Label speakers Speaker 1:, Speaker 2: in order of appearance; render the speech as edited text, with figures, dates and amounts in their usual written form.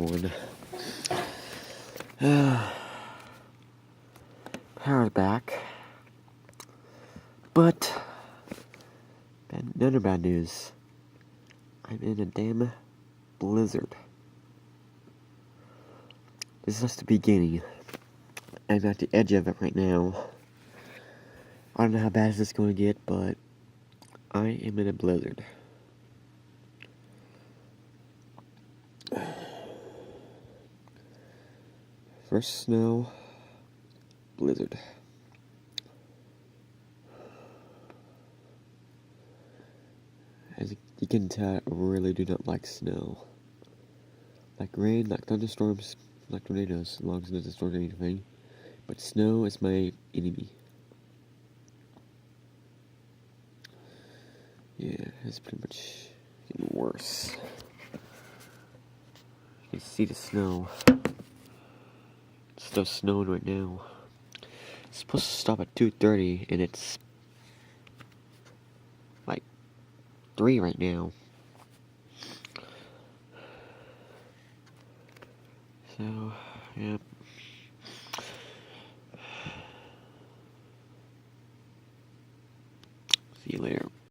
Speaker 1: everyone. Power's back. But, another bad news. I'm in a damn blizzard. This is just the beginning. I'm at the edge of it right now. I don't know how bad this is going to get, but I am in a blizzard. First snow, blizzard. As you can tell, I really do not like snow. Like rain, like thunderstorms, like tornadoes, as long as it doesn't destroy anything. But snow is my enemy. Yeah, it's pretty much getting worse. You can see the snow. It's still snowing right now. It's supposed to stop at 2:30, and it's like 3 right now. So, yeah.